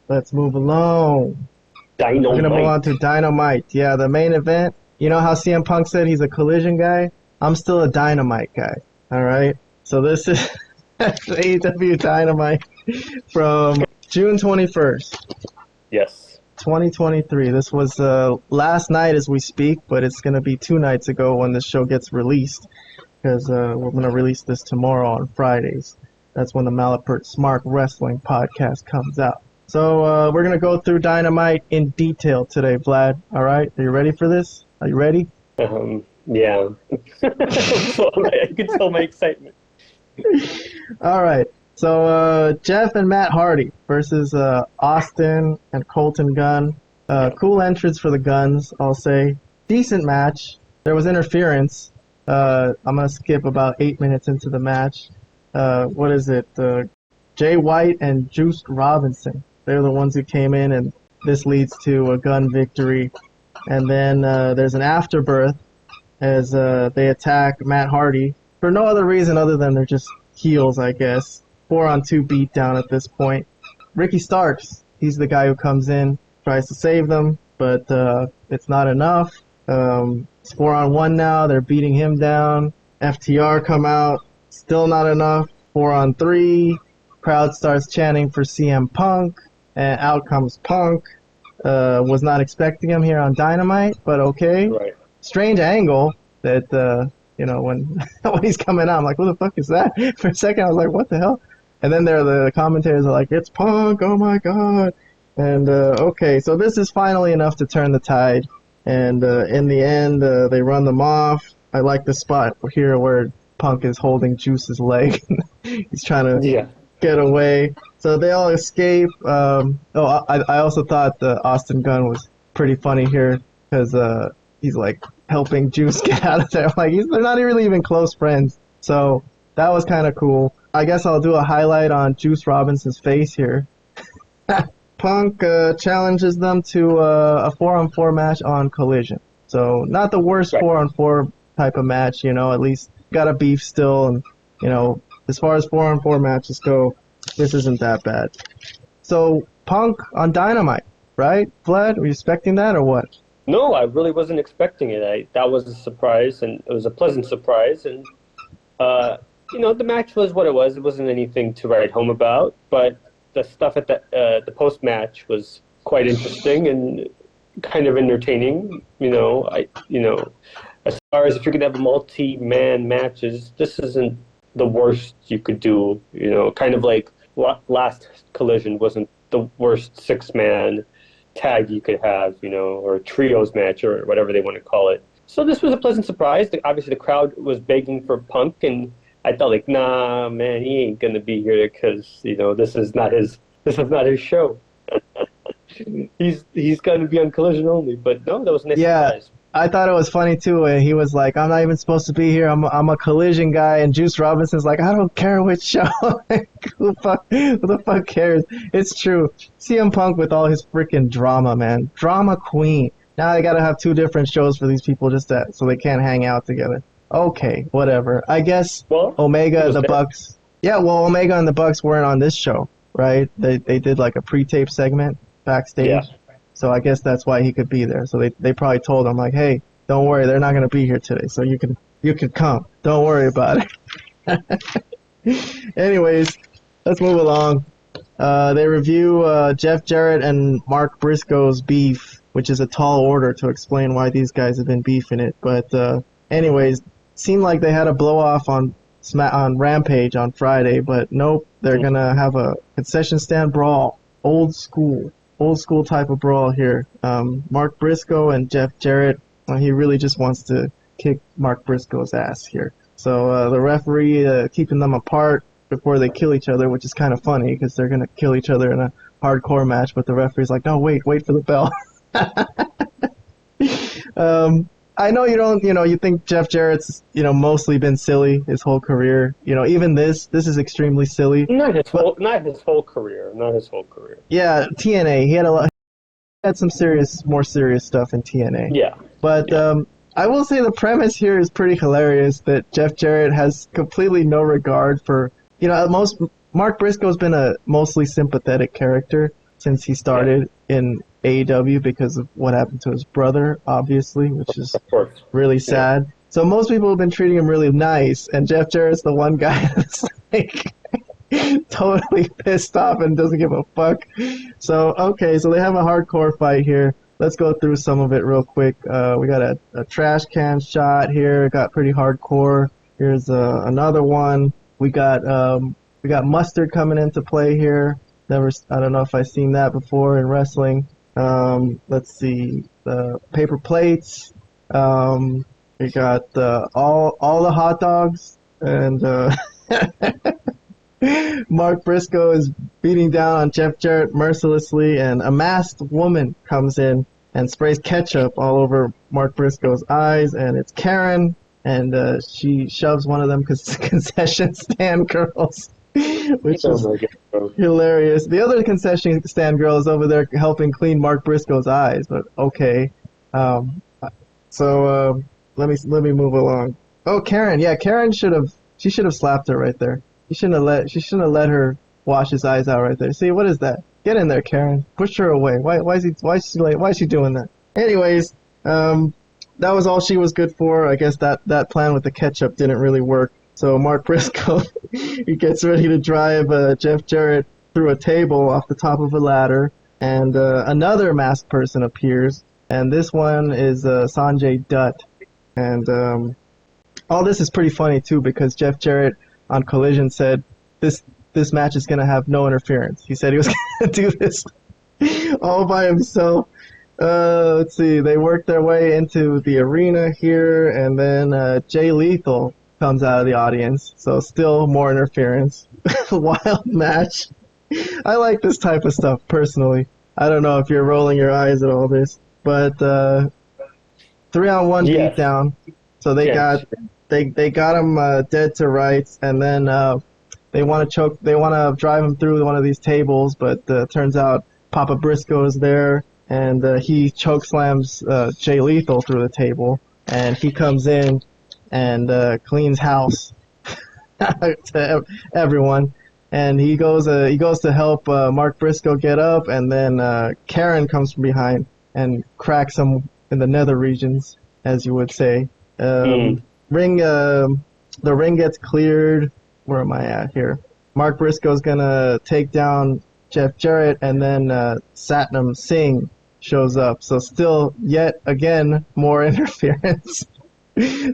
Let's move along. Dynamite. We're going to move on to Dynamite. Yeah, the main event. You know how CM Punk said he's a Collision guy? I'm still a Dynamite guy. All right? So this is AEW Dynamite from June 21st. Yes. 2023. This was last night as we speak, but it's going to be 2 nights ago when this show gets released, because we're going to release this tomorrow on Fridays. That's when the Malapert Smark Wrestling Podcast comes out. So we're going to go through Dynamite in detail today, Vlad. All right? Are you ready for this? Are you ready? Yeah. I can tell my excitement. All right. So Jeff and Matt Hardy versus Austin and Colton Gunn. Cool entrance for the Guns, I'll say. Decent match. There was interference. I'm going to skip about 8 minutes into the match. What is it? Jay White and Juice Robinson. They're the ones who came in, and this leads to a Gunn victory. And then there's an afterbirth as they attack Matt Hardy for no other reason other than they're just heels, I guess. 4-on-2 beatdown at this point. Ricky Starks, he's the guy who comes in, tries to save them, but it's not enough. It's 4-on-1 now. They're beating him down. FTR come out. Still not enough. 4-on-3. Crowd starts chanting for CM Punk, and out comes Punk. Was not expecting him here on Dynamite, but okay. Right. Strange angle that, when when he's coming out, I'm like, who the fuck is that? For a second, I was like, what the hell? And then the commentators are like, it's Punk, oh my god. And, okay, so this is finally enough to turn the tide. And in the end, they run them off. I like the spot here where Punk is holding Juice's leg. He's trying to get away. So they all escape. I also thought Austin Gunn was pretty funny here because he's like helping Juice get out of there. Like they're not really even close friends. So that was kind of cool. I guess I'll do a highlight on Juice Robinson's face here. Punk challenges them to a 4-on-4 match on Collision. So not the worst 4-on-4 type of match, at least got a beef still. And, as far as 4-on-4 matches go, this isn't that bad. So Punk on Dynamite, right? Vlad, were you expecting that or what? No, I really wasn't expecting it. That was a surprise, and it was a pleasant surprise. And, the match was what it was. It wasn't anything to write home about, but the stuff at the post-match was quite interesting and kind of entertaining. As far as if you're going to have multi-man matches, this isn't the worst you could do. Kind of like last Collision wasn't the worst 6-man tag you could have, or a trios match or whatever they want to call it. So this was a pleasant surprise. Obviously, the crowd was begging for Punk, and I felt like, nah, man, he ain't gonna be here because this is not his show. he's gonna be on Collision only. But no, that was a nice surprise. I thought it was funny too when he was like, I'm not even supposed to be here. I'm a Collision guy, and Juice Robinson's like, I don't care which show. Who the fuck cares? It's true. CM Punk with all his freaking drama, man. Drama queen. Now they gotta have 2 different shows for these people so they can't hang out together. Okay, whatever. I guess Omega and the Bucks. Yeah, well, Omega and the Bucks weren't on this show, right? They did like a pre-tape segment backstage. Yeah. So I guess that's why he could be there. So they probably told him like, hey, don't worry, they're not going to be here today, so you can come. Don't worry about it. Anyways, let's move along. They review Jeff Jarrett and Mark Briscoe's beef, which is a tall order to explain why these guys have been beefing it. But anyways, seemed like they had a blow-off on Rampage on Friday, but nope, they're going to have a concession stand brawl. Old school type of brawl here. Mark Briscoe and Jeff Jarrett, he really just wants to kick Mark Briscoe's ass here. So the referee keeping them apart before they kill each other, which is kind of funny because they're going to kill each other in a hardcore match, but the referee's like, no, wait for the bell. I know you don't, you think Jeff Jarrett's, mostly been silly his whole career. Even this is extremely silly. Not his whole career. Yeah, TNA. He had some more serious stuff in TNA. Yeah. But I will say the premise here is pretty hilarious that Jeff Jarrett has completely no regard for, Mark Briscoe's been a mostly sympathetic character. since he started in AEW because of what happened to his brother, obviously, which is Of course. really sad. So most people have been treating him really nice, and Jeff Jarrett's the one guy that's like totally pissed off and doesn't give a fuck. So, okay, so they have a hardcore fight here. Let's go through some of it real quick. We got a trash can shot here. It got pretty hardcore. Here's another one. We got mustard coming into play here. I don't know if I've seen that before in wrestling. Let's see, the paper plates. We got all the hot dogs, and Mark Briscoe is beating down on Jeff Jarrett mercilessly, and a masked woman comes in and sprays ketchup all over Mark Briscoe's eyes, and it's Karen, and she shoves one of them concession stand girls, which is hilarious. The other concession stand girl is over there helping clean Mark Briscoe's eyes, but okay. So let me move along. Oh, Karen, yeah, Karen should have slapped her right there. She shouldn't have let her wash his eyes out right there. See, what is that? Get in there, Karen. Push her away. Why is she doing that? Anyways, that was all she was good for. I guess that plan with the ketchup didn't really work. So Mark Briscoe, he gets ready to drive Jeff Jarrett through a table off the top of a ladder, and another masked person appears, and this one is Sanjay Dutt. And all this is pretty funny too, because Jeff Jarrett on Collision said this match is going to have no interference. He said he was going to do this all by himself. Let's see, they work their way into the arena here, and then Jay Lethal comes out of the audience, so still more interference. Wild match. I like this type of stuff personally. I don't know if you're rolling your eyes at all this, but 3-on-1 beatdown. So they got him dead to rights, and then they want to drive him through one of these tables, but turns out Papa Briscoe is there, and he chokeslams Jay Lethal through the table, and he comes in and cleans house to everyone, and he goes to help Mark Briscoe get up, and then Karen comes from behind and cracks him in the nether regions, as you would say. The ring gets cleared. Where am I at here? Mark Briscoe's gonna take down Jeff Jarrett, and then Satnam Singh shows up. So still, yet again, more interference.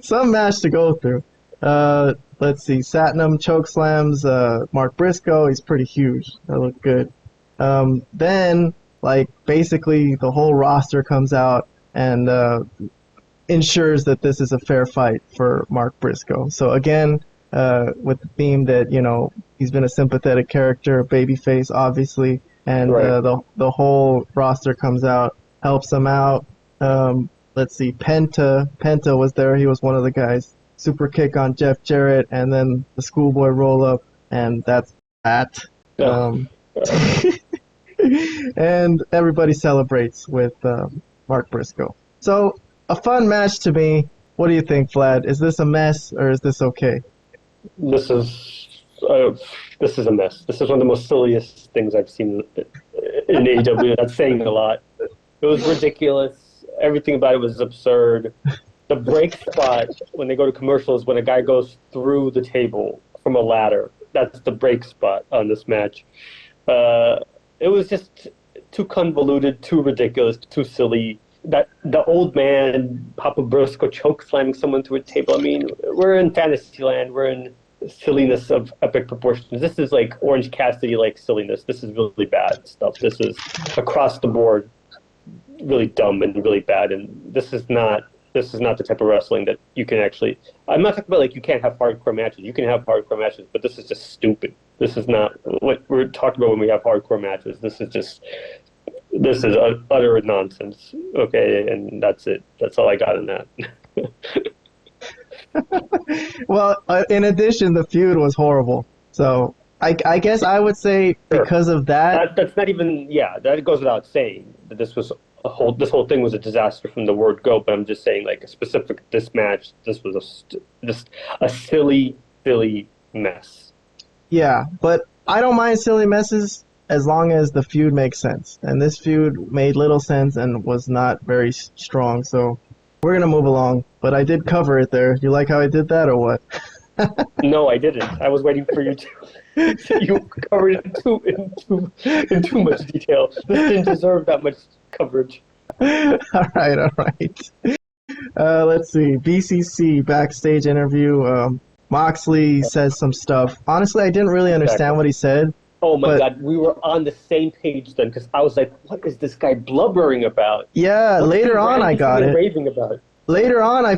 Some match to go through. Let's see. Satnam chokeslams Mark Briscoe. He's pretty huge. That looked good. Then, basically, the whole roster comes out and ensures that this is a fair fight for Mark Briscoe. So again, with the theme that, he's been a sympathetic character, babyface, obviously, and right. The whole roster comes out, helps him out. Let's see, Penta was there. He was one of the guys. Super kick on Jeff Jarrett, and then the schoolboy roll up, and that's that. And everybody celebrates with Mark Briscoe. So, a fun match to me. What do you think, Vlad? Is this a mess, or is this okay? This is a mess. This is one of the most silliest things I've seen in AEW. That's saying a lot. It was ridiculous. Everything about it was absurd. The break spot when they go to commercials, when a guy goes through the table from a ladder, that's the break spot on this match. It was just too convoluted, too ridiculous, too silly. That the old man, Papa Briscoe, choke slamming someone through a table. I mean, we're in fantasy land. We're in silliness of epic proportions. This is like Orange Cassidy like silliness. This is really bad stuff. This is across the board really dumb and really bad. And this is not the type of wrestling that you can actually. I'm not talking about you can't have hardcore matches. You can have hardcore matches, but this is just stupid. This is not what we're talking about when we have hardcore matches. This is utter nonsense. Okay, and that's it. That's all I got in that. Well, in addition, the feud was horrible. So I guess I would say because of that. That's not even. Yeah, that goes without saying that this whole thing was a disaster from the word go. But I'm just saying, specific this match, this was just a silly mess. Yeah, but I don't mind silly messes. as long as the feud makes sense. And this feud made little sense and was not very strong. So we're going to move along. But I did cover it there. You like how I did that or what? No, I didn't. I was waiting for you to. You covered it in too much detail. This didn't deserve that much coverage. All right. Let's see. BCC backstage interview. Moxley says some stuff. Honestly, I didn't really understand what he said. Oh my God, we were on the same page then because I was like, "What is this guy blubbering about?" Yeah, later on I got it. Raving about. Later on, I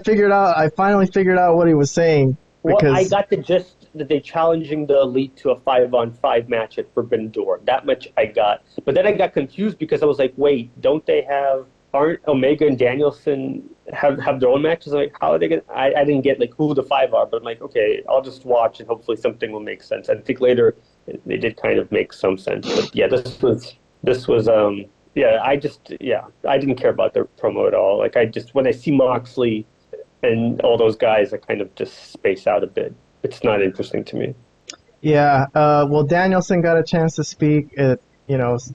finally figured out what he was saying. Because well, I got the gist that they challenging the Elite to a 5-on-5 match at Forbidden Door. That much I got. But then I got confused because I was like, wait, aren't Omega and Danielson have their own matches? I'm like, how are they going to... I didn't get like who the 5 are, but I'm like, okay, I'll just watch and hopefully something will make sense. I think later they did kind of make some sense. But yeah, this was I didn't care about their promo at all. Like when I see Moxley and all those guys, I kind of just space out a bit. It's not interesting to me. Yeah. Well, Danielson got a chance to speak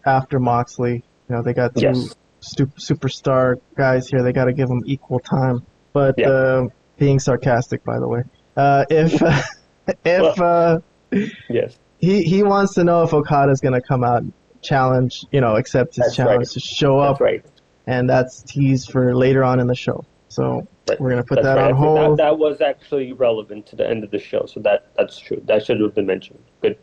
after Moxley. They got two superstar guys here. They got to give them equal time. But being sarcastic, by the way. Yes. He wants to know if Okada's going to come out and challenge, accept his challenge to show up. That's right. And that's teased for later on in the show. So we're going to put that on hold. That was actually relevant to the end of the show, so that's true. That should have been mentioned. Good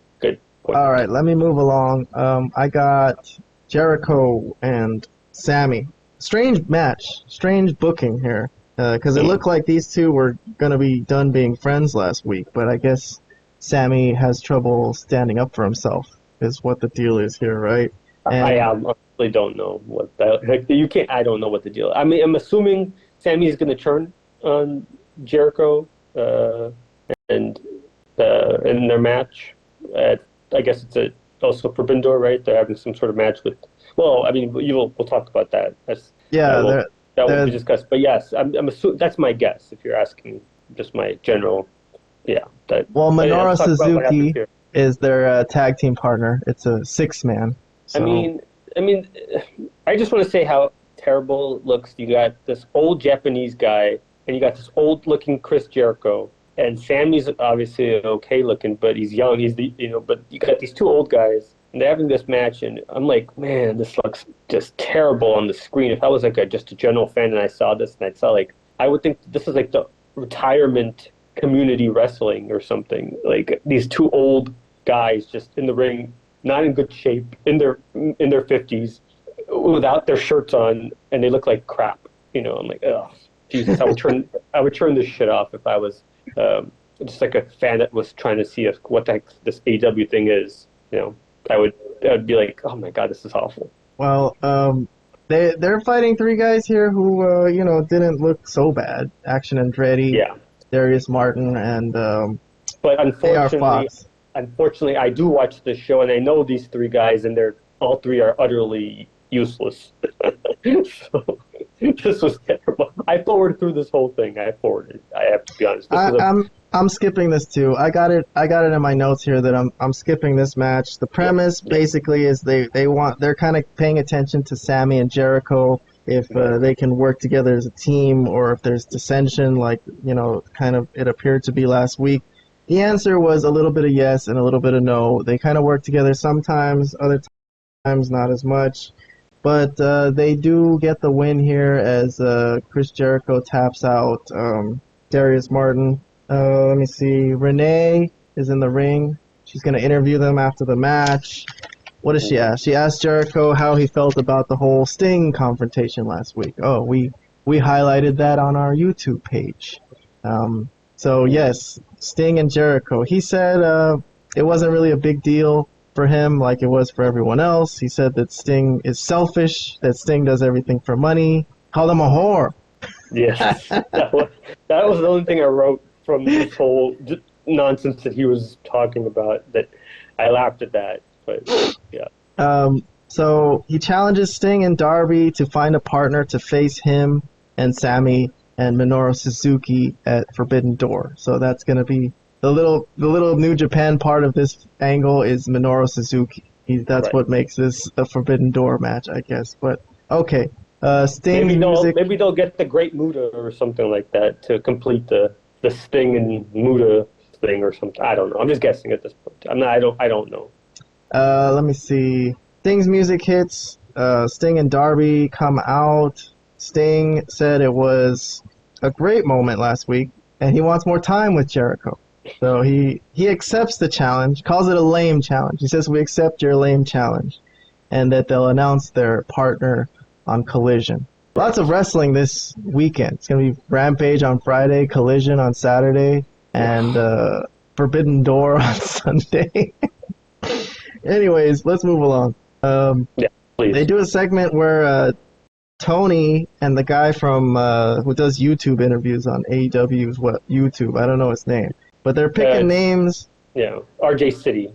point. All right, let me move along. I got Jericho and Sammy. Strange match, strange booking here, because it looked like these two were going to be done being friends last week, but I guess Sammy has trouble standing up for himself, is what the deal is here, right? And I honestly don't know what you can't. I don't know what the deal. I mean, I'm assuming Sammy's going to turn on Jericho and in their match. I guess it's also Forbidden Door, right? They're having some sort of match with. Well, I mean, we'll talk about that. That will be discussed. But yes, I'm assuming that's my guess. If you're asking, just my general, Minoru Suzuki is their tag team partner. It's a 6-man. So. I mean, I just want to say how terrible it looks. You got this old Japanese guy, and you got this old-looking Chris Jericho, and Sammy's obviously okay-looking, but he's young. But you got these two old guys, and they're having this match, and I'm like, man, this looks just terrible on the screen. If I was like just a general fan and I saw this, and I saw I would think this is like the retirement community wrestling or something. Like these two old guys just in the ring, not in good shape, in their 50s, without their shirts on, and they look like crap. I'm like, oh, Jesus, I would turn this shit off if I was just like a fan that was trying to see what the heck this AEW thing is. I'd be like, oh my God, this is awful. Well, they're fighting 3 guys here who didn't look so bad. Action Andretti, Darius Martin, and but unfortunately, Fox. Unfortunately, I do watch this show, and I know these 3 guys, and all 3 are utterly useless. So this was terrible. I forwarded through this whole thing. I have to be honest. I'm skipping this too. I got it in my notes here that I'm skipping this match. The premise basically is they're kind of paying attention to Sammy and Jericho if they can work together as a team or if there's dissension kind of it appeared to be last week. The answer was a little bit of yes and a little bit of no. They kind of work together sometimes, other times not as much. But they do get the win here as Chris Jericho taps out Darius Martin. Let me see. Renee is in the ring. She's going to interview them after the match. What does she ask? She asked Jericho how he felt about the whole Sting confrontation last week. Oh, we highlighted that on our YouTube page. So, yes, Sting and Jericho. He said it wasn't really a big deal for him like it was for everyone else. He said that Sting is selfish, that Sting does everything for money. Called him a whore. Yes. that was the only thing I wrote from this whole nonsense that he was talking about, that I laughed at that. But, yeah. So he challenges Sting and Darby to find a partner to face him and Sammy and Minoru Suzuki at Forbidden Door. So that's going to be the little New Japan part of this angle is Minoru Suzuki. That's Right. what makes this a Forbidden Door match, I guess. But okay, Sting's Maybe music. they'll get the Great Muta or something like that to complete the Sting and Muta thing or something. I don't know. I'm just guessing at this point. I don't know. Let me see. Sting's music hits. Sting and Darby come out. Sting said it was a great moment last week, and he wants more time with Jericho. So he accepts the challenge, calls it a lame challenge. He says, "We accept your lame challenge," and that they'll announce their partner on Collision. Lots of wrestling this weekend. It's going to be Rampage on Friday, Collision on Saturday, and Forbidden Door on Sunday. Anyways, let's move along. Yeah, please. They do a segment where Tony and the guy from who does YouTube interviews on AEW's YouTube, I don't know his name, but they're picking names. Yeah, RJ City.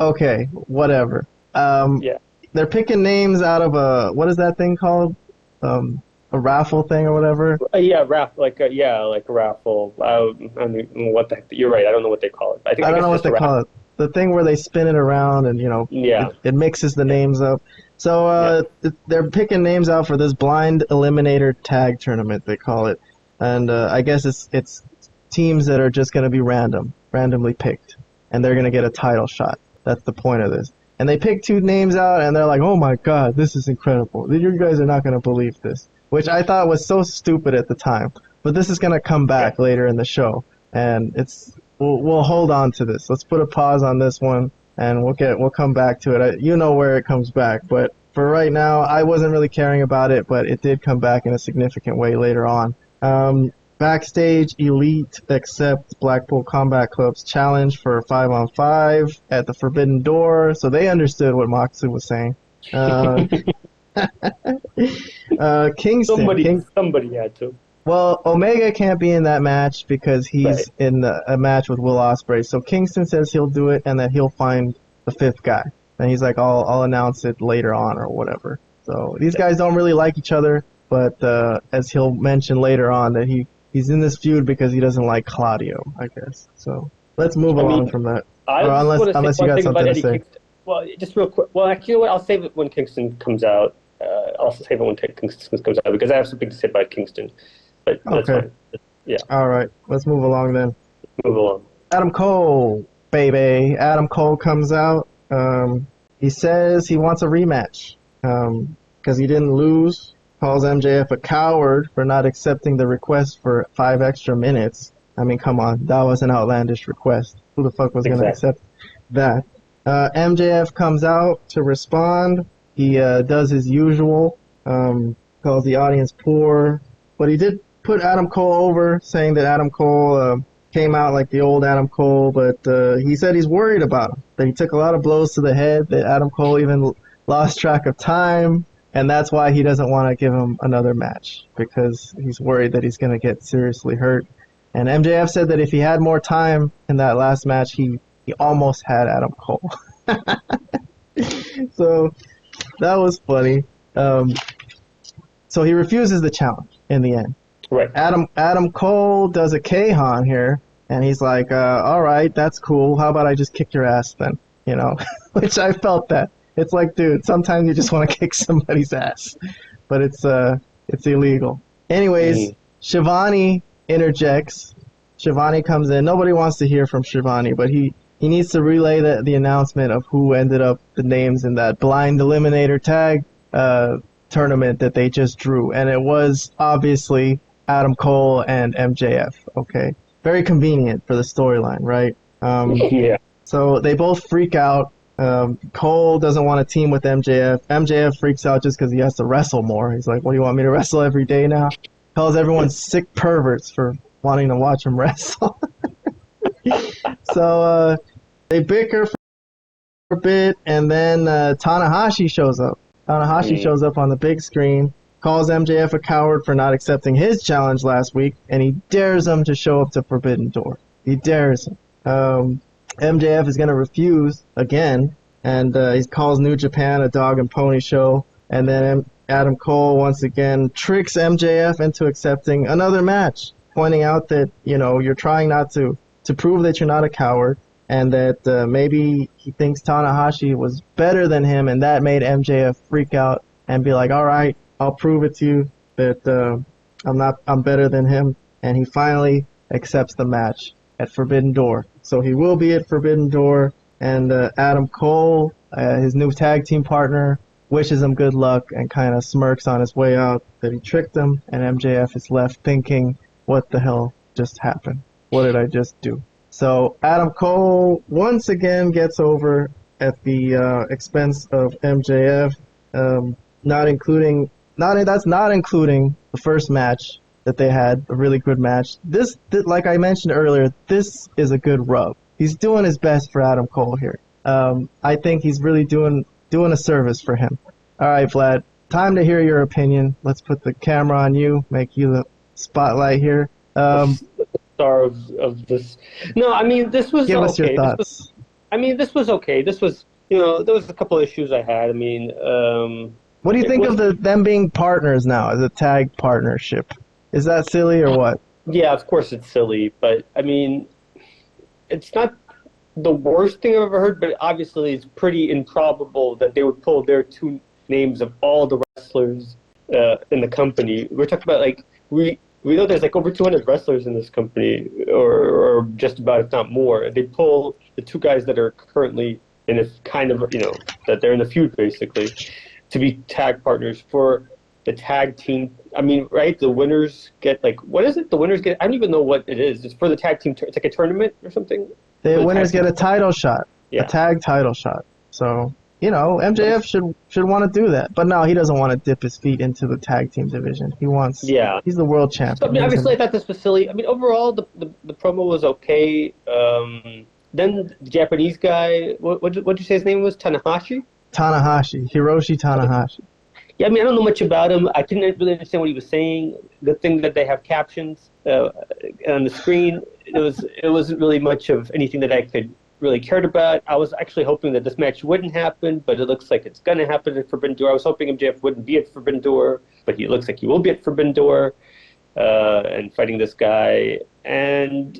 Okay, whatever. Yeah. They're picking names out of what is that thing called? A raffle thing or whatever. Yeah, like a raffle. I don't know what the heck. You're right. I don't know what they call it. I don't know what they call it. The thing where they spin it around and it mixes the names up. So they're picking names out for this blind eliminator tag tournament, they call it, and I guess it's teams that are just going to be randomly picked, and they're going to get a title shot. That's the point of this. And they pick 2 names out, and they're like, "Oh my God, this is incredible! You guys are not going to believe this," which I thought was so stupid at the time. But this is going to come back later in the show, and we'll hold on to this. Let's put a pause on this one, and we'll come back to it. You know where it comes back, but for right now, I wasn't really caring about it, but it did come back in a significant way later on. Backstage, Elite accept Blackpool Combat Club's challenge for 5-on-5 at the Forbidden Door, so they understood what Moxley was saying. Kingston. Somebody had to. Well, Omega can't be in that match because he's in a match with Will Ospreay. So Kingston says he'll do it and that he'll find the 5th guy. And he's like, I'll announce it later on or whatever. So these guys don't really like each other, but as he'll mention later on, that he's in this feud because he doesn't like Claudio, I guess. So let's move along from that. Unless you got something to say. Kingston. Well, just real quick. Well, actually, you know what? I'll save it when Kingston comes out. I'll save it when Kingston comes out because I have something to say about Kingston. But that's fine. Yeah. All right. Let's move along then. Move along. Adam Cole, baby. Adam Cole comes out. He says he wants a rematch because he didn't lose. Calls MJF a coward for not accepting the request for 5 extra minutes. I mean, come on. That was an outlandish request. Who the fuck was going to accept that? MJF comes out to respond. He does his usual, calls the audience poor. But he did put Adam Cole over, saying that Adam Cole came out like the old Adam Cole, but he said he's worried about him, that he took a lot of blows to the head, that Adam Cole even lost track of time, and that's why he doesn't want to give him another match, because he's worried that he's going to get seriously hurt. And MJF said that if he had more time in that last match, he almost had Adam Cole. So that was funny. So he refuses the challenge in the end. Right. Adam Cole does a K-Han here, and he's like, all right, that's cool. How about I just kick your ass then? Which I felt that. It's like, dude, sometimes you just want to kick somebody's ass, but it's illegal. Anyways, Shivani interjects. Shivani comes in. Nobody wants to hear from Shivani, but he needs to relay the announcement of who ended up the names in that blind eliminator tag tournament that they just drew, and it was obviously Adam Cole and MJF. Okay, very convenient for the storyline, right? Yeah. So they both freak out. Cole doesn't want to team with MJF. MJF freaks out just because he has to wrestle more. He's like, "What do you want me to wrestle every day now?" Calls everyone sick perverts for wanting to watch him wrestle. So they bicker for a bit, and then Tanahashi shows up. Tanahashi shows up on the big screen, calls MJF a coward for not accepting his challenge last week, and he dares him to show up to Forbidden Door. He dares him. MJF is going to refuse again, and he calls New Japan a dog and pony show, and then Adam Cole once again tricks MJF into accepting another match, pointing out that, you're trying not to prove that you're not a coward, and that maybe he thinks Tanahashi was better than him, and that made MJF freak out and be like, all right, I'll prove it to you that I'm better than him. And he finally accepts the match at Forbidden Door. So he will be at Forbidden Door, and Adam Cole, his new tag team partner, wishes him good luck and kind of smirks on his way out that he tricked him, and MJF is left thinking, what the hell just happened? What did I just do? So Adam Cole once again gets over at the expense of MJF, not including the first match that they had, a really good match. This, like I mentioned earlier, this is a good rub. He's doing his best for Adam Cole here. I think he's really doing a service for him. All right, Vlad, time to hear your opinion. Let's put the camera on you, make you the spotlight here. Star of this. No, I mean, this was Give okay. us your thoughts. This was okay. This was, there was a couple of issues I had. I mean, what do you think of them being partners now as a tag partnership? Is that silly or what? Yeah, of course it's silly, but I mean, it's not the worst thing I've ever heard, but obviously it's pretty improbable that they would pull their two names of all the wrestlers in the company. We're talking about, like, we know there's like over 200 wrestlers in this company, or just about, if not more. They pull the two guys that are currently in a kind of, that they're in a feud basically, to be tag partners for the tag team. I mean, right? The winners get, like, what is it? The winners get, I don't even know what it is. It's for the tag team. It's like a tournament or something. The winners get a title shot, yeah. A tag title shot. So, MJF should want to do that. But no, he doesn't want to dip his feet into the tag team division. He wants, he's the world champion. So, I mean, obviously I thought this was silly. I mean, overall, the promo was okay. Then the Japanese guy, what'd you say his name was? Hiroshi Tanahashi. Yeah, I mean, I don't know much about him. I couldn't really understand what he was saying. Good thing that they have captions on the screen. It wasn't really much of anything that I could really cared about. I was actually hoping that this match wouldn't happen, but it looks like it's going to happen at Forbidden Door. I was hoping MJF wouldn't be at Forbidden Door, but it looks like he will be at Forbidden Door and fighting this guy. And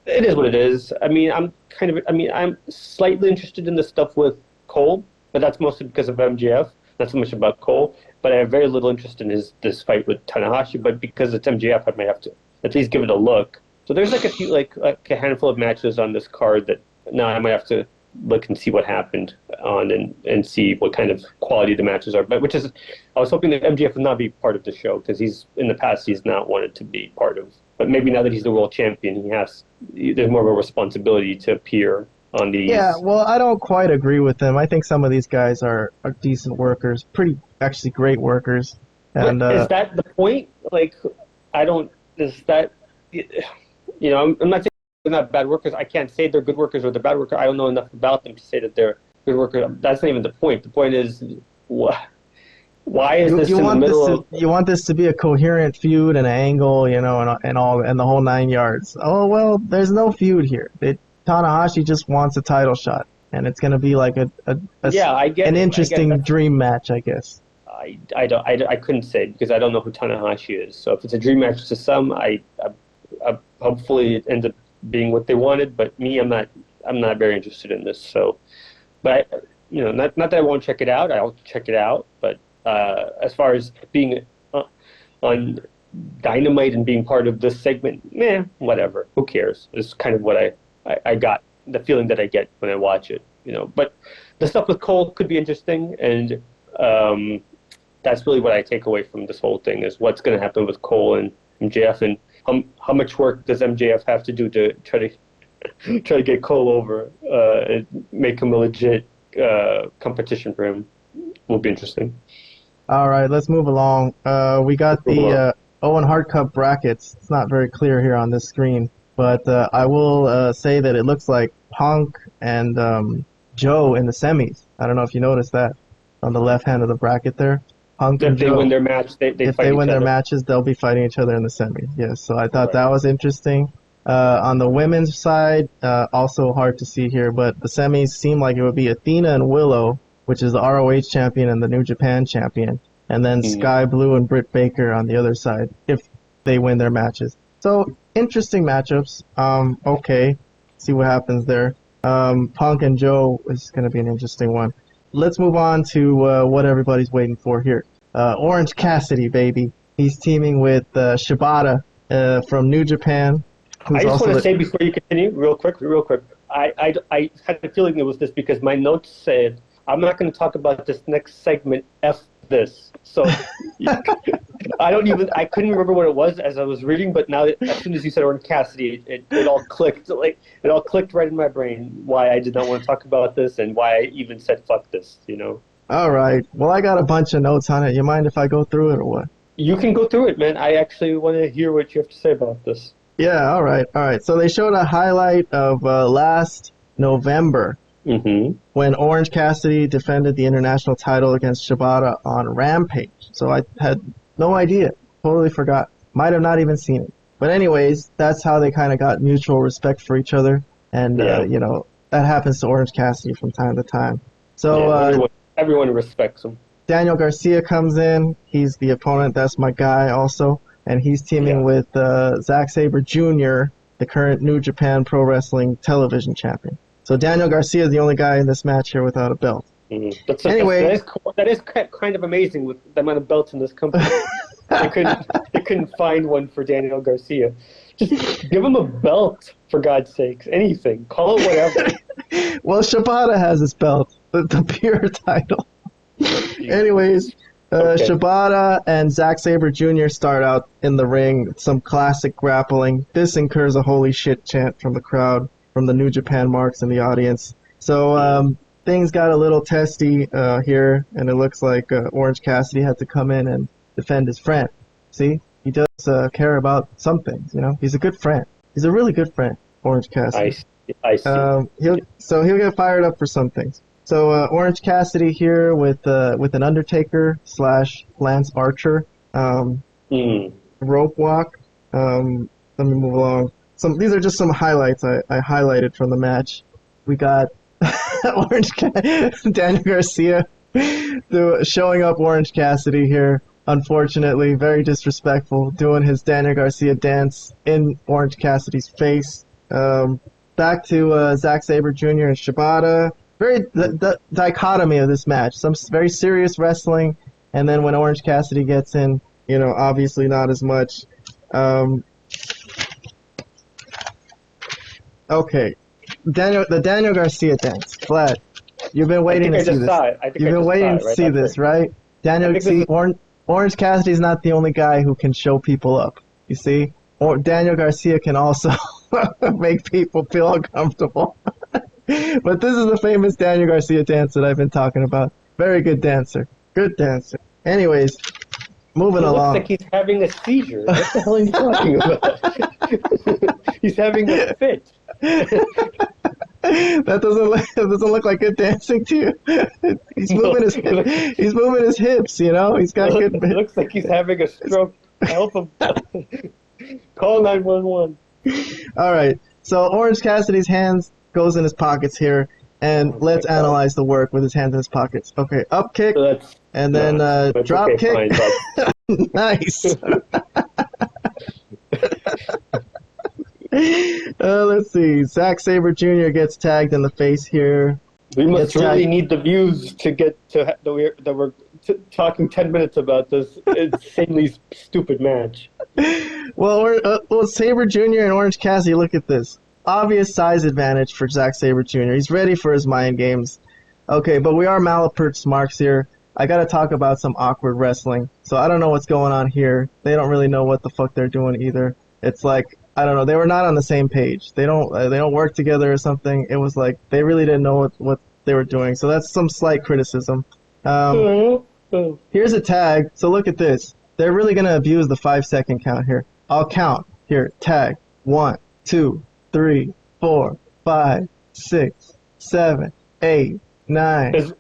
it is what it is. I mean, I'm slightly interested in the stuff with Cole, but that's mostly because of MJF. Not so much about Cole, but I have very little interest in this fight with Tanahashi. But because it's MJF, I might have to at least give it a look. So there's like a few, like a handful of matches on this card that now I might have to look and see what happened on and see what kind of quality the matches are. But I was hoping that MJF would not be part of the show, because in the past he's not wanted to be part of. But maybe now that he's the world champion, there's more of a responsibility to appear on these. Yeah, well, I don't quite agree with them. I think some of these guys are decent workers, actually great workers. And is that the point? Like, I'm not saying they're not bad workers. I can't say they're good workers or they're bad workers. I don't know enough about them to say that they're good workers. That's not even the point. The point is, why is this in the middle of... You want this to be a coherent feud and an angle, and the whole 9 yards. Oh, well, there's no feud here. Tanahashi just wants a title shot, and it's going to be like an interesting dream match, I guess. I couldn't say, because I don't know who Tanahashi is. So if it's a dream match to some, I hopefully it ends up being what they wanted. But me, I'm not very interested in this. So, but not that I won't check it out. I'll check it out. But as far as being on Dynamite and being part of this segment, whatever. Who cares? It's kind of what I got, the feeling that I get when I watch it, But the stuff with Cole could be interesting, and that's really what I take away from this whole thing, is what's going to happen with Cole and MJF, and how much work does MJF have to do to try to get Cole over and make him a legit competition for him. Will be interesting. All right, let's move along. We got the Owen Hart Cup brackets. It's not very clear here on this screen. But I will say that it looks like Punk and Joe in the semis. I don't know if you noticed that on the left hand of the bracket there. Punk and Joe. If they win their match, if they win their matches, they'll be fighting each other in the semis. Yes, so I thought that was interesting. On the women's side, also hard to see here, but the semis seem like it would be Athena and Willow, which is the ROH champion and the New Japan champion, and then Sky Blue and Britt Baker on the other side if they win their matches. So interesting matchups. Okay, see what happens there. Punk and Joe is going to be an interesting one. Let's move on to what everybody's waiting for here. Orange Cassidy, baby. He's teaming with Shibata from New Japan. I just want to say before you continue, real quick. I had a feeling it was this because my notes said, I'm not going to talk about this next segment, F this. So I couldn't remember what it was as I was reading, but now as soon as you said Orange Cassidy, it all clicked. Like, it all clicked right in my brain why I did not want to talk about this and why I even said fuck this, you know? All right. Well, I got a bunch of notes on it. You mind if I go through it or what? You can go through it, man. I actually want to hear what you have to say about this. Yeah, all right. So they showed a highlight of last November when Orange Cassidy defended the international title against Shibata on Rampage. So I had no idea. Totally forgot. Might have not even seen it. But anyways, that's how they kind of got mutual respect for each other. And, that happens to Orange Cassidy from time to time. So everyone respects him. Daniel Garcia comes in. He's the opponent. That's my guy also. And he's teaming with Zack Sabre Jr., the current New Japan Pro Wrestling television champion. So Daniel Garcia is the only guy in this match here without a belt. Anyway, that is kind of amazing with the amount of belts in this company. they couldn't find one for Daniel Garcia. Just give him a belt, for God's sakes. Anything. Call it whatever. Well, Shibata has his belt, the pure title. Anyways, Shibata and Zack Sabre Jr. start out in the ring. Some classic grappling. This incurs a holy shit chant from the crowd, from the New Japan marks in the audience. So things got a little testy here, and it looks like Orange Cassidy had to come in and defend his friend. See? He does care about some things, you know? He's a good friend. He's a really good friend, Orange Cassidy. I see. He'll get fired up for some things. So Orange Cassidy here with an Undertaker / Lance Archer rope walk. Let me move along. These are just some highlights I highlighted from the match. We got Daniel Garcia showing up Orange Cassidy here. Unfortunately, very disrespectful, doing his Daniel Garcia dance in Orange Cassidy's face. Back to Zack Sabre Jr. and Shibata. The dichotomy of this match. Some very serious wrestling, and then when Orange Cassidy gets in, obviously not as much. Okay. The Daniel Garcia dance. Vlad, you've been waiting to see this. You've been waiting to see this, right? Orange Cassidy's not the only guy who can show people up. You see? Daniel Garcia can also make people feel uncomfortable. But this is the famous Daniel Garcia dance that I've been talking about. Very good dancer. Good dancer. Anyways, moving along. Looks like he's having a seizure. What the hell are you talking about? He's having a fit. That doesn't look like good dancing to you. He's moving his hips, He's got good. It looks like he's having a stroke. Help him. Call 911. All right. So Orange Cassidy's hands goes in his pockets here, and let's analyze the work with his hands in his pockets. Okay, up kick, and then drop kick. Fine, nice. Let's see. Zack Sabre Jr. gets tagged in the face here. We must really need the views to get to that we're talking 10 minutes about this insanely stupid match. Well, Sabre Jr. and Orange Cassidy, look at this. Obvious size advantage for Zack Sabre Jr. He's ready for his mind games. Okay, but we are Malapert Smarks here. I gotta talk about some awkward wrestling. So I don't know what's going on here. They don't really know what the fuck they're doing either. It's like, I don't know, they were not on the same page. They don't work together or something. It was like they really didn't know what they were doing. So that's some slight criticism. Here's a tag. So look at this. They're really gonna abuse the 5-second count here. I'll count. Here, tag. 1, 2, 3, 4, 5, 6, 7, 8, 9, 10,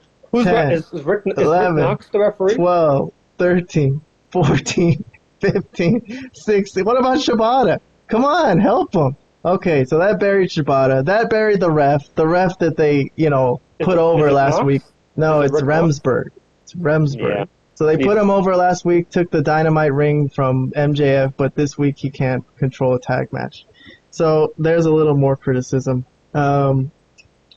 11, Knox the referee? 12, 13, 14, 15, 16. What about Shibata? Come on, help him. Okay, so that buried Shibata. That buried the ref that they, put over last week. No, it's Remsburg. It's Remsburg. Yeah. So they put him over last week, took the Dynamite ring from MJF, but this week he can't control a tag match. So there's a little more criticism.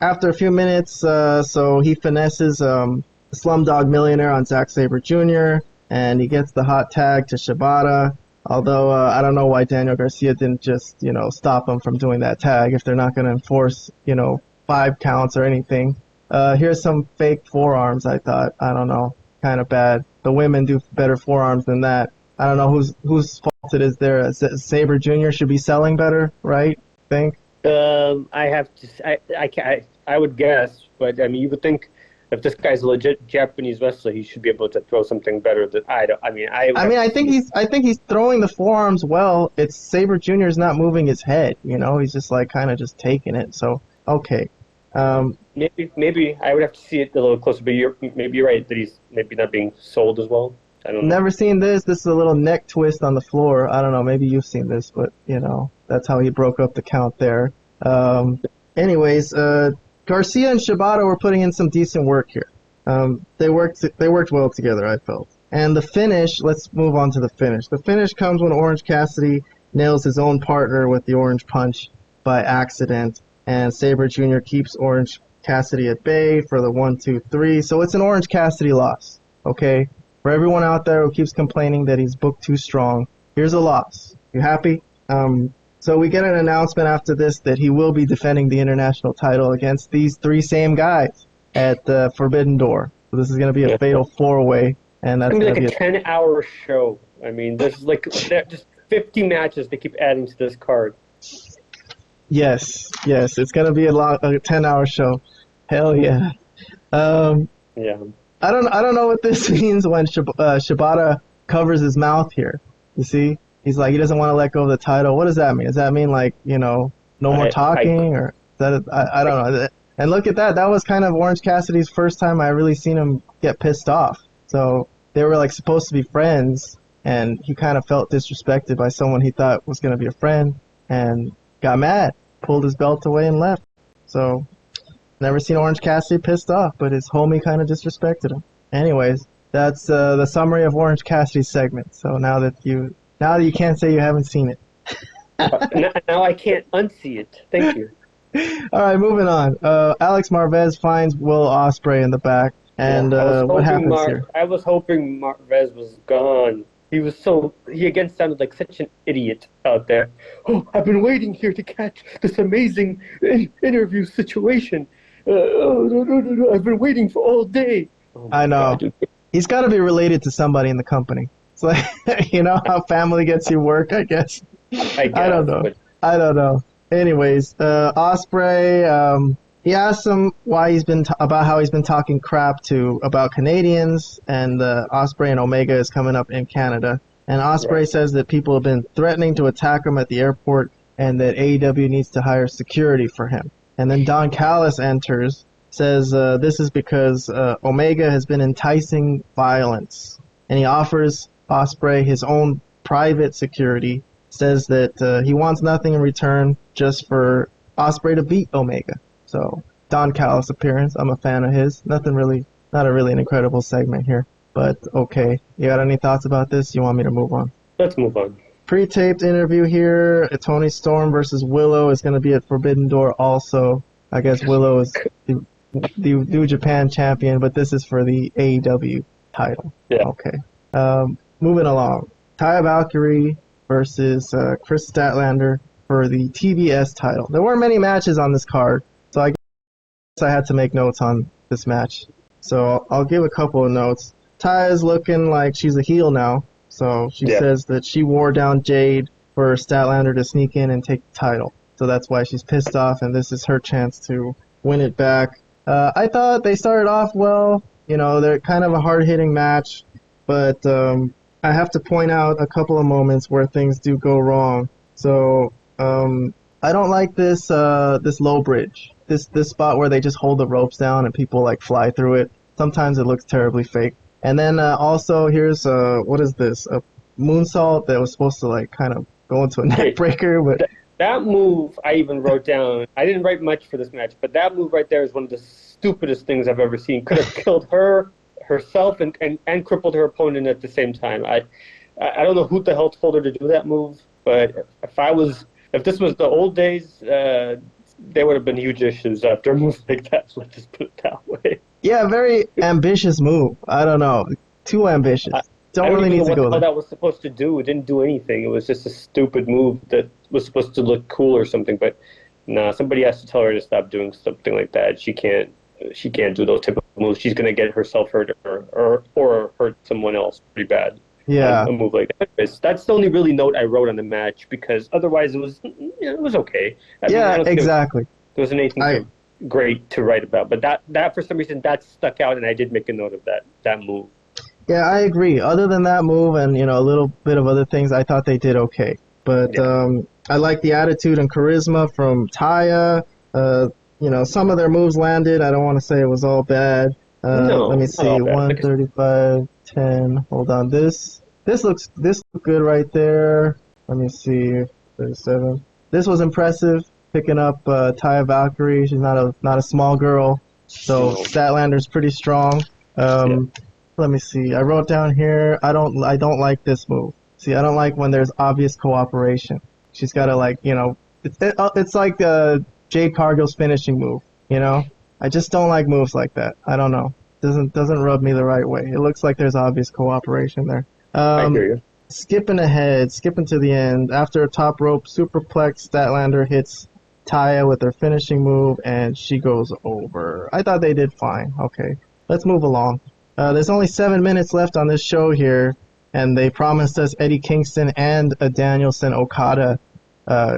after a few minutes, so he finesses Slumdog Millionaire on Zack Sabre Jr., and he gets the hot tag to Shibata. Although I don't know why Daniel Garcia didn't just, stop him from doing that tag if they're not going to enforce, 5 counts or anything. Here's some fake forearms, I thought. I don't know. Kind of bad. The women do better forearms than that. I don't know whose fault it is there. Sabre Jr. should be selling better, right? Think? I have to. I would guess, but I mean, you would think if this guy's a legit Japanese wrestler, he should be able to throw something better than I don't. I think he's throwing the forearms well. It's Sabre Jr. is not moving his head. He's just like kind of just taking it. So okay. Maybe I would have to see it a little closer. But maybe you're right that he's maybe not being sold as well. I don't know. Never seen this. This is a little neck twist on the floor. I don't know. Maybe you've seen this, but that's how he broke up the count there. Anyways, Garcia and Shibata were putting in some decent work here. They worked well together, I felt. And the finish, let's move on to the finish. The finish comes when Orange Cassidy nails his own partner with the Orange Punch by accident, and Sabre Jr. keeps Orange Cassidy at bay for the 1, 2, 3. So it's an Orange Cassidy loss, okay? For everyone out there who keeps complaining that he's booked too strong, here's a loss. You happy? So we get an announcement after this that he will be defending the international title against these 3 same guys at the Forbidden Door. So this is going to be a fatal 4-way, and that's going to be like a 10-hour show. I mean, there's just 50 matches they keep adding to this card. Yes, it's going to be a 10-hour show. Hell yeah. Yeah. I don't know what this means when Shibata covers his mouth here. You see? He's like, he doesn't want to let go of the title. What does that mean? Does that mean no more talking, or that? I don't know. And look at that. That was kind of Orange Cassidy's first time I really seen him get pissed off. So they were supposed to be friends, and he kind of felt disrespected by someone he thought was going to be a friend, and got mad, pulled his belt away, and left. So never seen Orange Cassidy pissed off, but his homie kind of disrespected him. Anyways, that's the summary of Orange Cassidy's segment. So now that you can't say you haven't seen it. Now I can't unsee it. Thank you. All right, moving on. Alex Marvez finds Will Ospreay in the back, and what happens here? I was hoping Marvez was gone. He again sounded like such an idiot out there. Oh, I've been waiting here to catch this amazing interview situation. No, I've been waiting for all day. Oh I know. God. He's got to be related to somebody in the company. It's like, how family gets you work, I guess. I don't know. I don't know. Anyways, Ospreay, he asked him why about how he's been talking crap about Canadians, and Ospreay and Omega is coming up in Canada. And Ospreay says that people have been threatening to attack him at the airport, and that AEW needs to hire security for him. And then Don Callis enters, says this is because Omega has been enticing violence, and he offers Ospreay his own private security, says that he wants nothing in return, just for Ospreay to beat Omega. So Don Callis appearance, I'm a fan of his. Not really an incredible segment here, but okay. You got any thoughts about this? You want me to move on? Let's move on. Pre-taped interview here. Tony Storm versus Willow is going to be at Forbidden Door also. I guess Willow is the New Japan champion, but this is for the AEW title. Yeah. Okay. Moving along. Taya Valkyrie versus Chris Statlander for the TBS title. There weren't many matches on this card, so I guess I had to make notes on this match. So I'll give a couple of notes. Taya's looking like she's a heel now, so she says that she wore down Jade for Statlander to sneak in and take the title. So that's why she's pissed off, and this is her chance to win it back. I thought they started off well. They're kind of a hard-hitting match, but I have to point out a couple of moments where things do go wrong. So I don't like this low bridge. This spot where they just hold the ropes down and people fly through it. Sometimes it looks terribly fake. And then also here's what is this? A moonsault that was supposed to kind of go into a neck breaker, but that move I even wrote down. I didn't write much for this match, but that move right there is one of the stupidest things I've ever seen. Could have killed herself and crippled her opponent at the same time. I don't know who the hell told her to do that move, but if this was the old days, there would have been huge issues after a move like that. Let's just put it that way. Yeah, very ambitious move. I don't know. Too ambitious. I Don't don't really even need know to what the go hell there. that was supposed to do. It didn't do anything. It was just a stupid move that was supposed to look cool or something. But nah, somebody has to tell her to stop doing something like that. She can't. She can't do those type of moves. She's gonna get herself hurt or hurt someone else pretty bad on Yeah. a move like that. That's the only really note I wrote on the match because otherwise it was okay. I mean, I Yeah, don't think exactly. there wasn't anything I great to write about. But that for some reason that stuck out, and I did make a note of that move. Yeah, I agree. Other than that move and, a little bit of other things, I thought they did okay. But Yeah. I like the attitude and charisma from Taya. Some of their moves landed. I don't want to say it was all bad. Let No, me not all see. bad. 135, 10. Hold on. This looks good right there. Let me see. 37. This was impressive. Picking up Taya Valkyrie. She's not a small girl. So No. Statlander's pretty strong. Yeah. Let me see. I wrote down here. I don't like this move. See, I don't like when there's obvious cooperation. She's got to it's like Jade Cargill's finishing move. I just don't like moves like that. I don't know. Doesn't rub me the right way. It looks like there's obvious cooperation there. I hear you. Skipping ahead, skipping to the end. After a top rope superplex, Statlander hits Taya with her finishing move, and she goes over. I thought they did fine. Okay, let's move along. There's only 7 minutes left on this show here, and they promised us Eddie Kingston and a Danielson Okada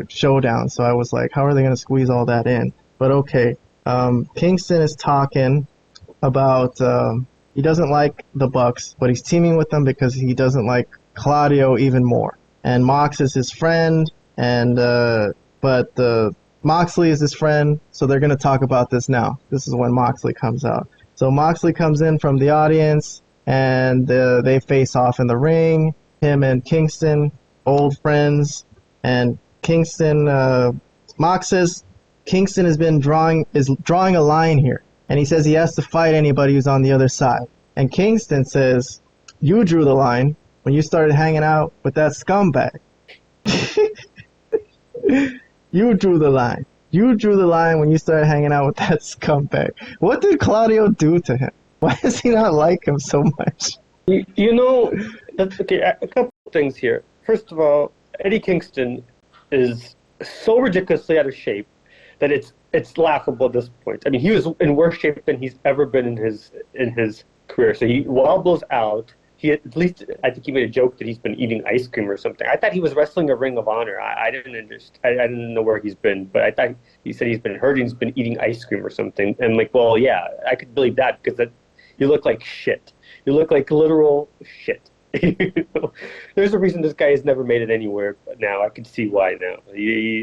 showdown. So I was like, how are they going to squeeze all that in? But okay. Kingston is talking about he doesn't like the Bucks, but he's teaming with them because he doesn't like Claudio even more. And Mox is his friend, and but Moxley is his friend, so they're going to talk about this now. This is when Moxley comes out. So Moxley comes in from the audience, and they face off in the ring. Him and Kingston, old friends, and Kingston. Mox says Kingston is drawing a line here, and he says he has to fight anybody who's on the other side. And Kingston says, "You drew the line when you started hanging out with that scumbag." You drew the line. You drew the line when you started hanging out with that scumbag. What did Claudio do to him? Why does he not like him so much? Okay, a couple of things here. First of all, Eddie Kingston is so ridiculously out of shape that it's laughable at this point. I mean, he was in worse shape than he's ever been in his career. So he wobbles out. He at least, I think he made a joke that he's been eating ice cream or something. I thought he was wrestling a Ring of Honor. I didn't understand. I didn't know where he's been, but I thought he said he's been hurt and he's been eating ice cream or something. And like, well, yeah, I could believe that because you look like shit. You look like literal shit. There's a reason this guy has never made it anywhere. But now I can see why now.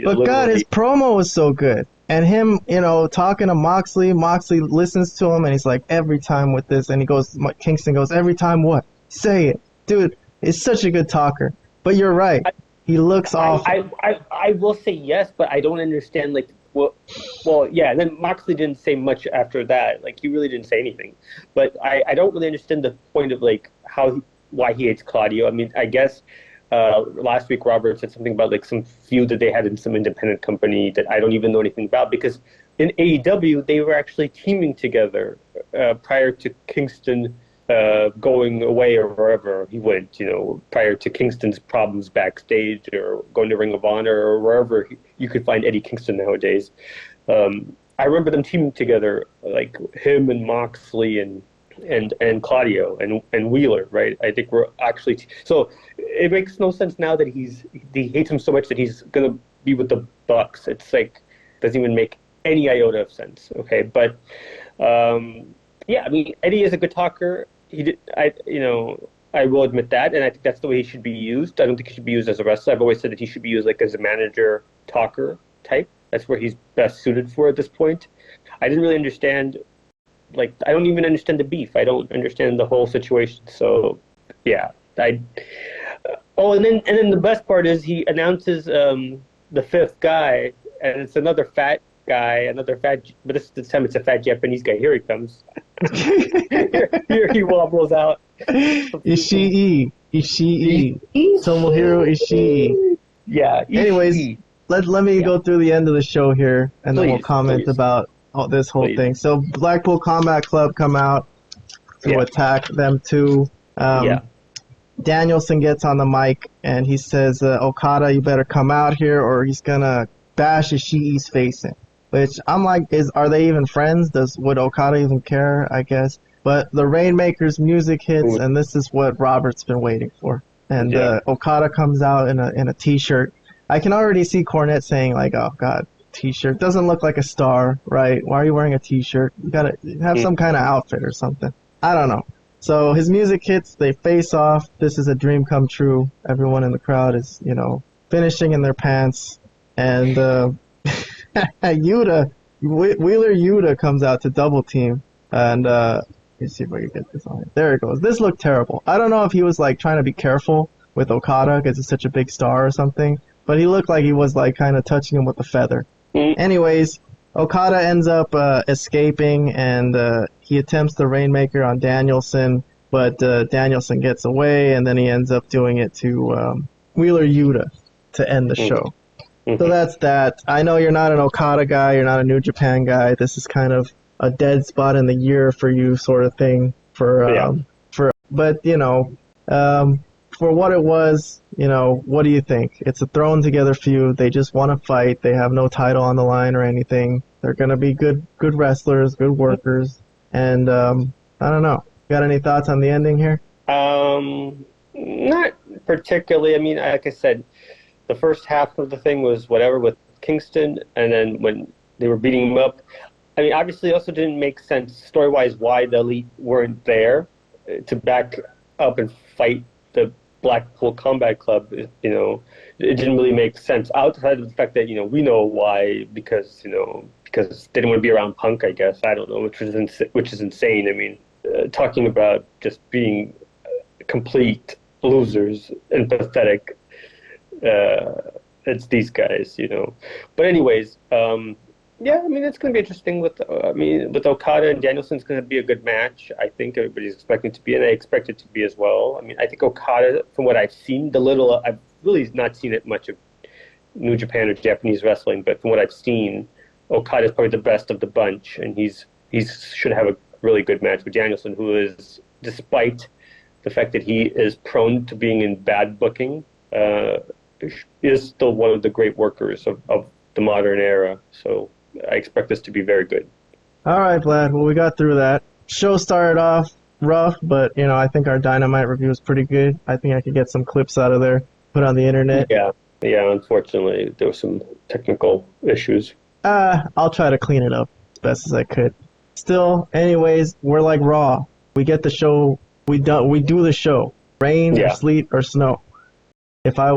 But God, his promo was so good. And him, talking to Moxley listens to him, and he's like, every time with this, and Kingston goes, every time what? Say it. Dude, he's such a good talker. But you're right. He looks awful. I will say yes, but I don't understand, like, well, yeah, and then Moxley didn't say much after that. Like, he really didn't say anything. But I don't really understand the point of, like, why he hates Claudio. I mean, I guess last week Robert said something about, like, some feud that they had in some independent company that I don't even know anything about, because in AEW, they were actually teaming together prior to Kingston going away or wherever he went, prior to Kingston's problems backstage or going to Ring of Honor or wherever you could find Eddie Kingston nowadays. I remember them teaming together, like him and Moxley and Claudio and Wheeler, right? I think we're actually so it makes no sense now that he hates him so much that he's gonna be with the Bucks. It's like doesn't even make any iota of sense. Okay, but yeah, I mean Eddie is a good talker. I will admit that, and I think that's the way he should be used. I don't think he should be used as a wrestler. I've always said that he should be used like as a manager, talker type. That's where he's best suited for at this point. I didn't really understand, like, I don't even understand the beef. I don't understand the whole situation. So, yeah, and then the best part is he announces the fifth guy, and it's another fat guy, but this time it's a fat Japanese guy. Here he comes. here he wobbles out. Ishii. Tomohiro Ishii. Yeah. Anyways, let me go through the end of the show here, and then we'll comment Please. about this whole thing. So Blackpool Combat Club come out to attack them too. Danielson gets on the mic and he says, Okada, you better come out here or he's gonna bash Ishii's face in. Which I'm like, are they even friends? Would Okada even care? I guess. But the Rainmaker's music hits, and this is what Robert's been waiting for. And Okada comes out in a t-shirt. I can already see Cornette saying like, "Oh God, t-shirt doesn't look like a star, right? Why are you wearing a t-shirt? You gotta have some kind of outfit or something." I don't know. So his music hits. They face off. This is a dream come true. Everyone in the crowd is, finishing in their pants, and Wheeler Yuta comes out to double team, and let's see if I can get this on. There it goes. This looked terrible. I don't know if he was like trying to be careful with Okada because he's such a big star or something, but he looked like he was like kind of touching him with a feather. Anyways, Okada ends up escaping, and he attempts the Rainmaker on Danielson, but Danielson gets away, and then he ends up doing it to Wheeler Yuta to end the show. So that's that. I know you're not an Okada guy, you're not a New Japan guy. This is kind of a dead spot in the year for you, sort of thing. But for what it was, what do you think? It's a thrown together feud. They just want to fight. They have no title on the line or anything. They're gonna be good wrestlers, good workers, and I don't know. Got any thoughts on the ending here? Not particularly. I mean, like I said, the first half of the thing was whatever with Kingston, and then when they were beating him up, I mean, obviously it also didn't make sense story-wise why the Elite weren't there to back up and fight the Blackpool Combat Club. It didn't really make sense outside of the fact that, we know why, because they didn't want to be around Punk, I guess. I don't know, which is insane. I mean, talking about just being complete losers and pathetic. It's these guys, But anyways, I mean, it's going to be interesting with Okada and Danielson. It's going to be a good match. I think everybody's expecting it to be, and I expect it to be as well. I mean, I think Okada, from what I've seen, I've really not seen it much of New Japan or Japanese wrestling, but from what I've seen, Okada is probably the best of the bunch, and he should have a really good match with Danielson, who is, despite the fact that he is prone to being in bad booking, is still one of the great workers of the modern era. So I expect this to be very good. All right, Vlad. Well, we got through that. Show started off rough, but, I think our Dynamite review was pretty good. I think I could get some clips out of there, put on the internet. Yeah, unfortunately, there were some technical issues. I'll try to clean it up as best as I could. Still, anyways, we're like Raw. We get the show. We do the show. Rain or sleet or snow. If I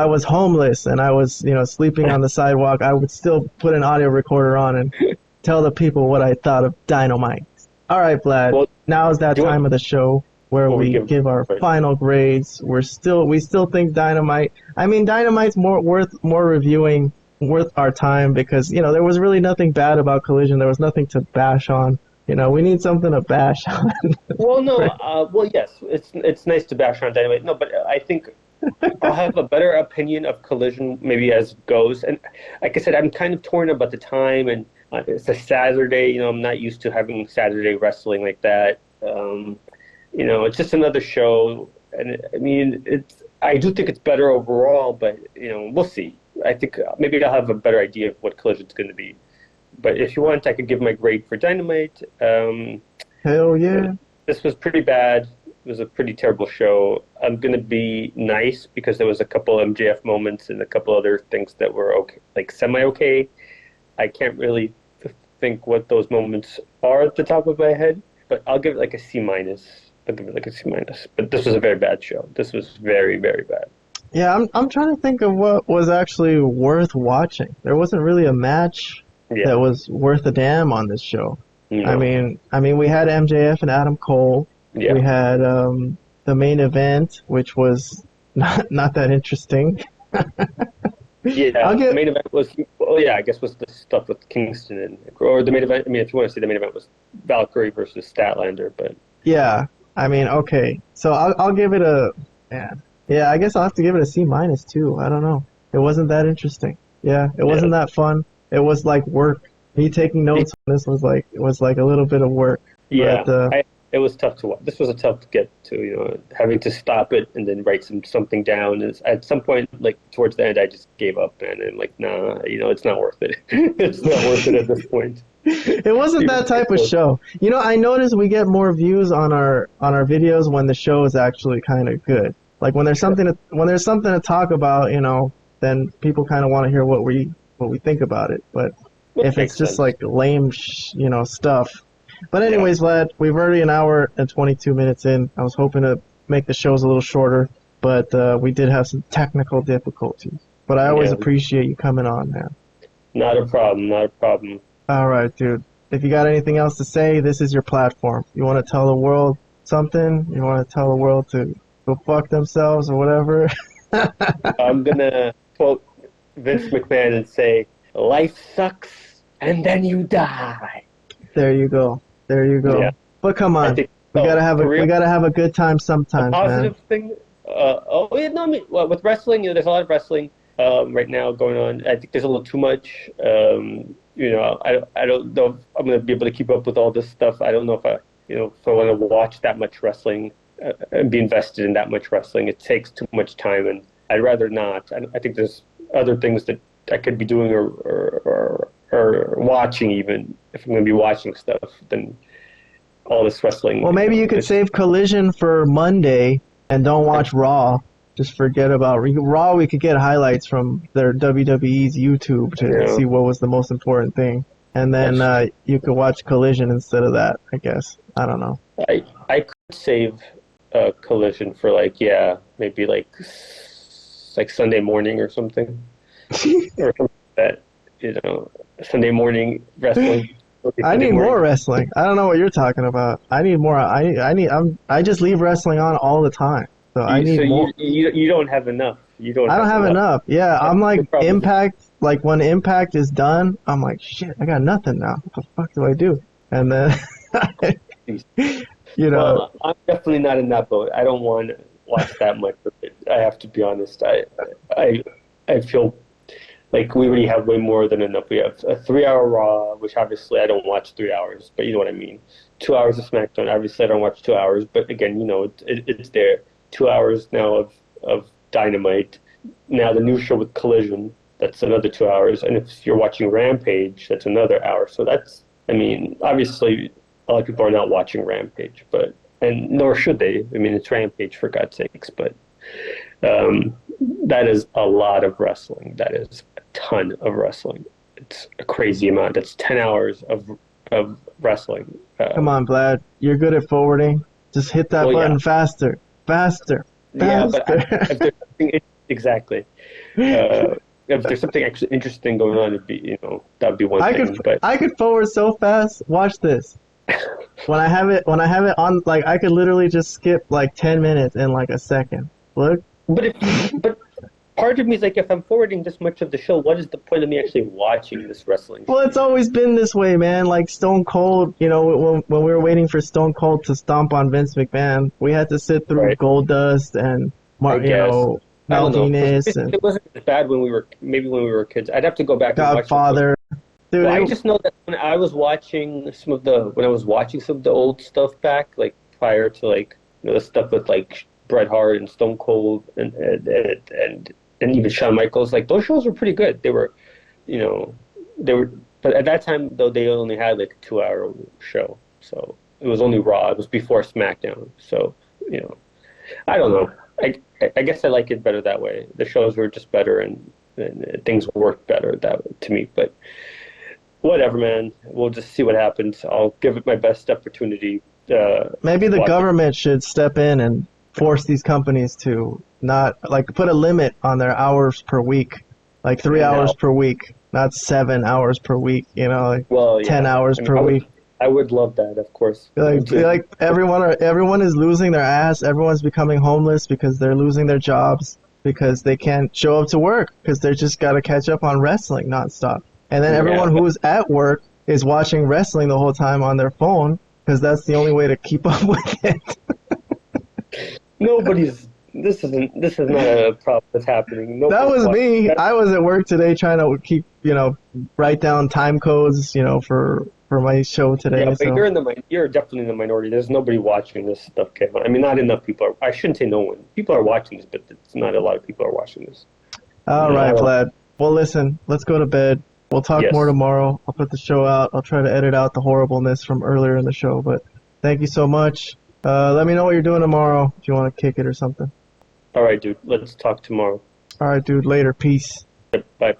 was homeless and I was, sleeping on the sidewalk, I would still put an audio recorder on and tell the people what I thought of Dynamite. All right, Vlad. Well, now is that time of the show where we give our final grades. We still think Dynamite. I mean, Dynamite's worth reviewing, worth our time because there was really nothing bad about Collision. There was nothing to bash on. We need something to bash on. Well, no. Yes, it's nice to bash on Dynamite. No, but I think I'll have a better opinion of Collision maybe as it goes. And like I said, I'm kind of torn about the time, and it's a Saturday. I'm not used to having Saturday wrestling like that. It's just another show, and I mean, I do think it's better overall, but we'll see. I think maybe I'll have a better idea of what Collision's going to be. But if you want, I could give my grade for Dynamite. Hell yeah! This was pretty bad. It was a pretty terrible show. I'm going to be nice because there was a couple MJF moments and a couple other things that were okay, like semi-okay. I can't really think what those moments are at the top of my head, but I'll give it like a C-. I'll give it like a C-. But this was a very bad show. This was very, very bad. Yeah, I'm trying to think of what was actually worth watching. There wasn't really a match that was worth a damn on this show. No. I mean, we had MJF and Adam Cole. Yeah. We had the main event, which was not that interesting. The main event was, I guess was the stuff with Kingston or the main event. I mean, if you want to say the main event was Valkyrie versus Statlander, but yeah, I mean, okay, so I'll give it a I guess I'll have to give it a C- too. I don't know. It wasn't that interesting. Yeah, it wasn't that fun. It was like work. Me taking notes on this was like a little bit of work. Yeah, But, it was tough to watch. This was a tough to get to, having to stop it and then write something down. At some point, like towards the end, I just gave up, and I'm like, nah, it's not worth it. It's not worth it at this point. it wasn't that type of show. I noticed we get more views on our videos when the show is actually kind of good. Like when there's something to talk about, then people kind of want to hear what we think about it. But if it's just like lame, stuff. But anyways, Vlad, we've already an hour and 22 minutes in. I was hoping to make the shows a little shorter, but we did have some technical difficulties. But I always appreciate you coming on, man. Not a problem. Not a problem. All right, dude. If you got anything else to say, this is your platform. You want to tell the world something? You want to tell the world to go fuck themselves or whatever? I'm going to quote Vince McMahon and say, life sucks and then you die. There you go. Yeah. But come on, we gotta have a good time sometimes, positive thing. With wrestling, there's a lot of wrestling right now going on. I think there's a little too much. I don't know if I'm gonna be able to keep up with all this stuff. I don't know if I want to watch that much wrestling and be invested in that much wrestling. It takes too much time, and I'd rather not. I think there's other things that I could be doing or watching, even if I'm going to be watching stuff, than all this wrestling. Well, maybe you could save Collision for Monday and don't watch Raw. Just forget about Raw. We could get highlights from their WWE's YouTube to see what was the most important thing. And then you could watch Collision instead of that, I guess. I don't know. I could save Collision for maybe like Sunday morning or something. Or something like that, Sunday morning wrestling. I need more wrestling. I don't know what you're talking about. I need more. I just leave wrestling on all the time. So I need more. You don't have enough. I don't have enough. Yeah, I'm like Impact. Like when Impact is done, I'm like, shit, I got nothing now. What the fuck do I do? And then, Well, I'm definitely not in that boat. I don't want to watch that much of it. I have to be honest. I feel like we already have way more than enough. We have a 3-hour Raw, which obviously I don't watch 3 hours, but you know what I mean. 2 hours of SmackDown. Obviously I don't watch 2 hours, but again, it's there. 2 hours now of Dynamite. Now the new show with Collision, that's another 2 hours. And if you're watching Rampage, that's another hour. So obviously a lot of people are not watching Rampage, and nor should they. I mean, it's Rampage for God's sakes, but that is a lot of wrestling. That is a ton of wrestling. It's a crazy amount. That's 10 hours of wrestling. Come on, Vlad. You're good at forwarding. Just hit that button faster. Yeah, but if there's something exactly. If there's something actually interesting going on, it'd be that'd be one thing. I could forward so fast. Watch this. When I have it on, like I could literally just skip like 10 minutes in like a second. Look. But part of me is like, if I'm forwarding this much of the show, what is the point of me actually watching this wrestling show? Well, it's always been this way, man. Like Stone Cold, when we were waiting for Stone Cold to stomp on Vince McMahon, we had to sit through Goldust and Martinez. It wasn't as bad when we were kids. I'd have to go back and watch Godfather. Dude, I just know that when I was watching some of the old stuff back, like prior to the stuff with like Bret Hart and Stone Cold and even Shawn Michaels, like those shows were pretty good. They were, but at that time though they only had like a 2-hour show, so it was only Raw. It was before SmackDown, so I don't know. I guess I like it better that way. The shows were just better and things worked better to me, but. Whatever, man. We'll just see what happens. I'll give it my best opportunity. Maybe the government should step in and force these companies to not put a limit on their hours per week, like 3 hours per week, not 7 hours per week. 10 hours per week. I would love that, of course. Like everyone is losing their ass. Everyone's becoming homeless because they're losing their jobs because they can't show up to work because they just got to catch up on wrestling nonstop. And then everyone who's at work is watching wrestling the whole time on their phone because that's the only way to keep up with it. Nobody's This is not a problem that's happening. That was me. That, I was at work today trying to keep, write down time codes, for my show today. yeah, but So. you're definitely in the minority. There's nobody watching this stuff, Kevin. I mean, not enough people are. I shouldn't say no one. People are watching this, but it's not a lot of people are watching this. All right, Vlad. Well, listen, let's go to bed. We'll talk more tomorrow. I'll put the show out. I'll try to edit out the horribleness from earlier in the show. But thank you so much. Let me know what you're doing tomorrow if you want to kick it or something. All right, dude. Let's talk tomorrow. All right, dude. Later. Peace. Bye.